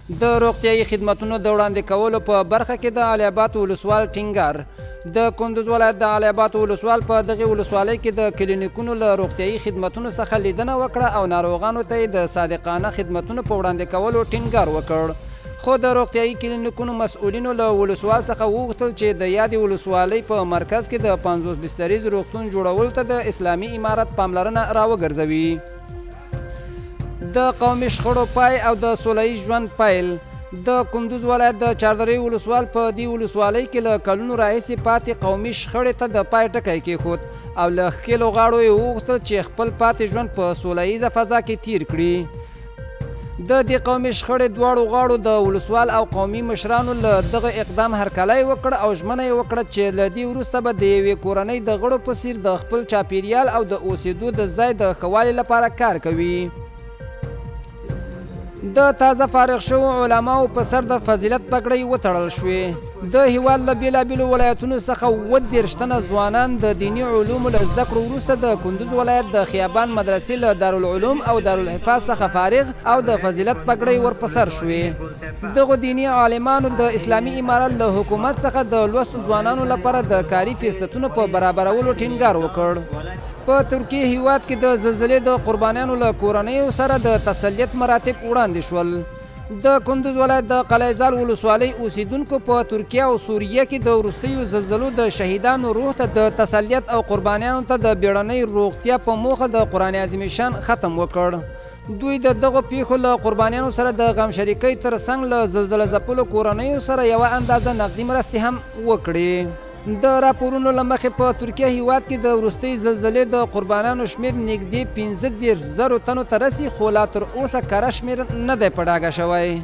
د روغتیايي خدمتونو د وړاندې کولو په برخه کې د علي اباد ولسوال ټینګار. د کندوز ولایت د علي اباد ولسوال په دغه ولسوالۍ کې د کلینیکونو له روغتیايي خدمتونو څخه لیدنه وکړه او ناروغانو ته یې د صادقانه خدمتونو په وړاندې کولو ټینګار وکړ. خو د روغتیايي کلینیکونو مسؤلینو له ولسوال څخه وغوښتل چې د یادې ولسوالۍ په مرکز کې د 50 بستریز روغتون جوړولو ته د اسلامي امارت پاملرنه راوګرځوي. د قومي شخړو پای او د سوله ژوند پیل. د کندوز ولایت د چاردرې ولسوال په دې ولسوالۍ کې له کلونو راهیسې پاتې قومي شخړې ته د پای ټکی کېښود او له ښکېلو غاړو یې وغوښتل چې خپل پاتې ژوند په سوله ییزه فضا کې تیر کړي. د دې قومي شخړې دواړو غاړو د ولسوال او قومي مشرانو له دغه اقدام هرکلی وکړ او ژمنه یې وکړه چې له دې وروسته به د یوې کورنۍ د غړو په څیر د خپل چاپیریال او د اوسېدو د ځای د ښه والي لپاره کار کوي. د تازه فارغ شوو علماو په سر د فضیلت پګړۍ وتړل شوې. د هیواد له بېلابېلو ولایتونو څخه 30 تنه ځوانان د دیني علومو له زده کړو وروسته د کندوز ولایت د خیابان مدرسې له دارالعلوم او دارالحفاظ څخه فارغ او د فضیلت پګړۍ ورپسر شوې. دغو دیني عالمانو د اسلامي امارت له حکومت څخه د لوستو ځوانانو لپاره د کاري فرصتونو په برابرولو ټینګار وکړ. په ترکیه هیواد کې د زلزلې د قربانیانو له کورنیو سره د تسلیت مراتب وړاندې شول. د کندوز ولایت د قلعهزال ولسوالۍ اوسیدونکو په ترکیه او سوریه کې د وروستیو زلزلو د شهیدانو روح ته د تسلیت او قربانیانو ته د بیړنۍ روغتیا په موخه د قرآن عظیم شان ختم وکړ. دوی د دغو پیښو له قربانیانو سره د غم شریکۍ ترڅنګ له زلزله ځپلو کورنیو سره یوه اندازه نقدي مرستې هم وکړې. د راپورونو له مخې په ترکیه هیواد کې د وروستۍ زلزلې د قربانیانو شمیر نږدې 15,000 تنو ته رسي، خو لا تر اوسه کره شمیر نه دی په ډاګه شوی.